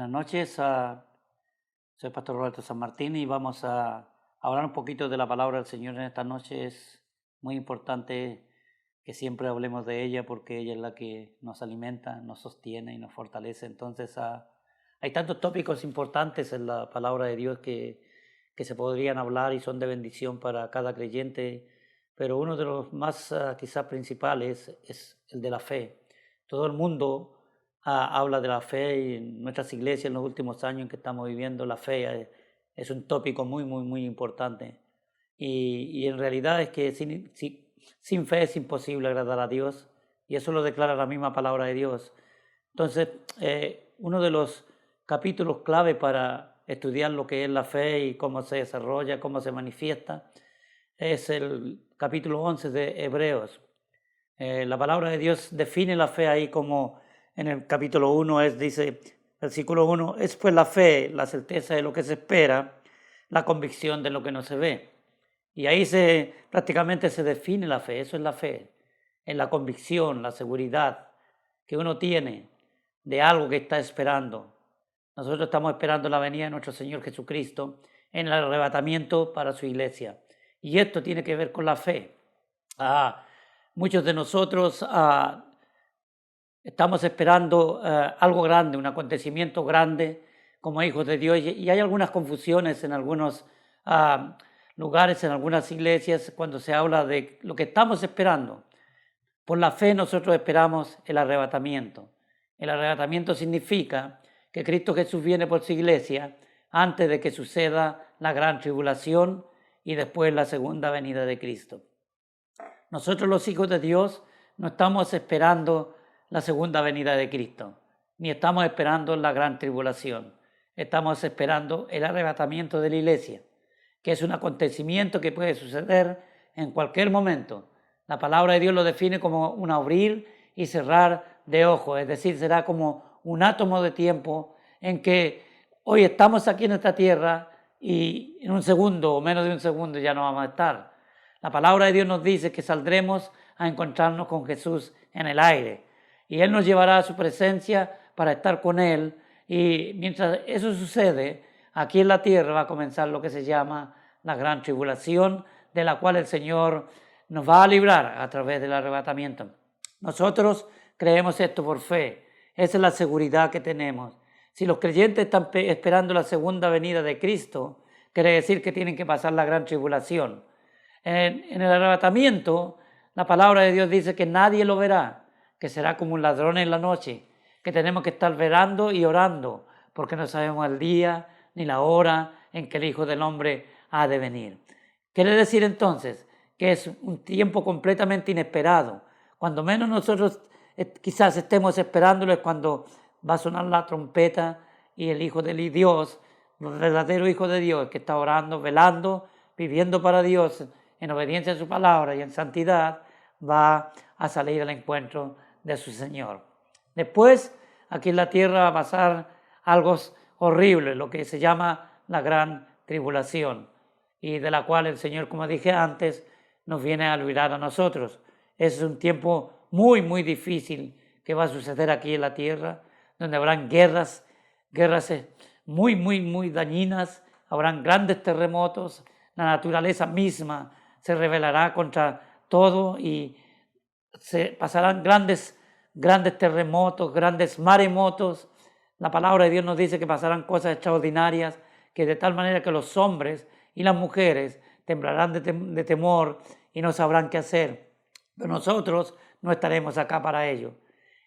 Buenas noches, soy Pastor Roberto San Martín y vamos a hablar un poquito de la palabra del Señor en esta noche. Es muy importante que siempre hablemos de ella porque ella es la que nos alimenta, nos sostiene y nos fortalece. Entonces hay tantos tópicos importantes en la palabra de Dios que se podrían hablar y son de bendición para cada creyente, pero uno de los más quizás principales es el de la fe. Todo el mundo habla de la fe y en nuestras iglesias en los últimos años que estamos viviendo la fe es un tópico muy importante y en realidad es que sin fe es imposible agradar a Dios y eso lo declara la misma palabra de Dios. Entonces uno de los capítulos clave para estudiar lo que es la fe y cómo se desarrolla, cómo se manifiesta es el capítulo 11 de Hebreos. La palabra de Dios define la fe ahí como en el capítulo 1 dice, versículo 1, es pues la fe, la certeza de lo que se espera, la convicción de lo que no se ve. Y ahí prácticamente se define la fe, eso es la fe, es la convicción, la seguridad que uno tiene de algo que está esperando. Nosotros estamos esperando la venida de nuestro Señor Jesucristo en el arrebatamiento para su iglesia. Y esto tiene que ver con la fe. Muchos de nosotros estamos esperando algo grande, un acontecimiento grande como hijos de Dios y hay algunas confusiones en algunos lugares, en algunas iglesias cuando se habla de lo que estamos esperando. Por la fe nosotros esperamos el arrebatamiento. El arrebatamiento significa que Cristo Jesús viene por su iglesia antes de que suceda la gran tribulación y después la segunda venida de Cristo. Nosotros los hijos de Dios no estamos esperando la segunda venida de Cristo, ni estamos esperando la gran tribulación. Estamos esperando el arrebatamiento de la iglesia, que es un acontecimiento que puede suceder en cualquier momento. La palabra de Dios lo define como un abrir y cerrar de ojos, es decir, será como un átomo de tiempo en que hoy estamos aquí en esta tierra y en un segundo o menos de un segundo ya no vamos a estar. La palabra de Dios nos dice que saldremos a encontrarnos con Jesús en el aire y Él nos llevará a su presencia para estar con Él y mientras eso sucede, aquí en la tierra va a comenzar lo que se llama la gran tribulación, de la cual el Señor nos va a librar a través del arrebatamiento. Nosotros creemos esto por fe, esa es la seguridad que tenemos. Si los creyentes están esperando la segunda venida de Cristo, quiere decir que tienen que pasar la gran tribulación. En el arrebatamiento, la palabra de Dios dice que nadie lo verá, que será como un ladrón en la noche, que tenemos que estar velando y orando, porque no sabemos el día ni la hora en que el Hijo del Hombre ha de venir. Quiere decir entonces que es un tiempo completamente inesperado. Cuando menos nosotros quizás estemos esperándolo es cuando va a sonar la trompeta y el Hijo de Dios, el verdadero Hijo de Dios, que está orando, velando, viviendo para Dios, en obediencia a su palabra y en santidad, va a salir al encuentro de su Señor. Después, aquí en la tierra va a pasar algo horrible, lo que se llama la gran tribulación, y de la cual el Señor, como dije antes, nos viene a librar a nosotros. Es un tiempo muy difícil que va a suceder aquí en la tierra, donde habrán guerras muy dañinas, habrán grandes terremotos, la naturaleza misma se rebelará contra todo y se pasarán grandes terremotos, grandes maremotos. La palabra de Dios nos dice que pasarán cosas extraordinarias, que de tal manera que los hombres y las mujeres temblarán de temor y no sabrán qué hacer. Pero nosotros no estaremos acá para ello.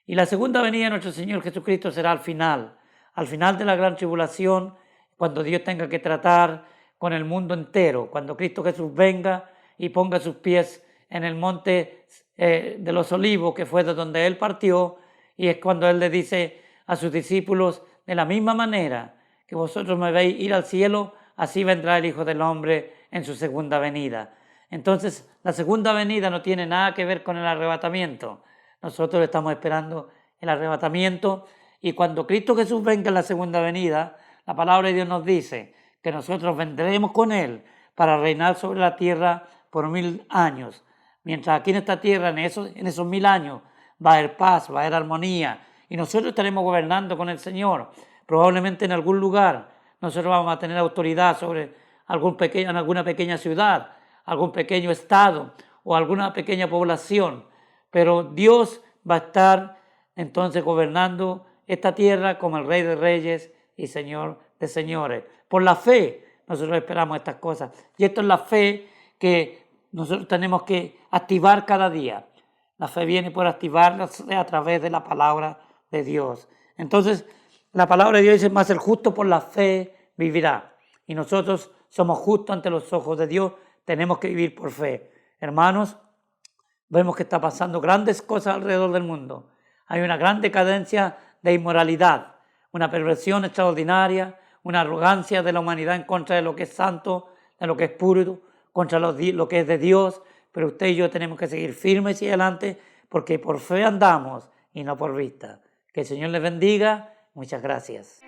Y la segunda venida de nuestro Señor Jesucristo será al final de la gran tribulación, cuando Dios tenga que tratar con el mundo entero, cuando Cristo Jesús venga y ponga sus pies en el monte de los olivos, que fue de donde Él partió, y es cuando Él le dice a sus discípulos, de la misma manera que vosotros me veis ir al cielo, así vendrá el Hijo del Hombre en su segunda venida. Entonces, la segunda venida no tiene nada que ver con el arrebatamiento. Nosotros estamos esperando el arrebatamiento y cuando Cristo Jesús venga en la segunda venida, la palabra de Dios nos dice que nosotros vendremos con Él para reinar sobre la tierra por 1000 años. Mientras aquí en esta tierra, en esos 1000 años, va a haber paz, va a haber armonía y nosotros estaremos gobernando con el Señor. Probablemente en algún lugar nosotros vamos a tener autoridad sobre en alguna pequeña ciudad, algún pequeño estado o alguna pequeña población, pero Dios va a estar entonces gobernando esta tierra como el Rey de Reyes y Señor de Señores. Por la fe nosotros esperamos estas cosas. Y esto es la fe que nosotros tenemos que activar cada día. La fe viene por activarla a través de la palabra de Dios. Entonces, la palabra de Dios dice, más el justo por la fe vivirá. Y nosotros somos justos ante los ojos de Dios, tenemos que vivir por fe. Hermanos, vemos que está pasando grandes cosas alrededor del mundo. Hay una gran decadencia de inmoralidad, una perversión extraordinaria, una arrogancia de la humanidad en contra de lo que es santo, de lo que es puro, contra lo que es de Dios. Pero usted y yo tenemos que seguir firmes y adelante porque por fe andamos y no por vista. Que el Señor les bendiga. Muchas gracias.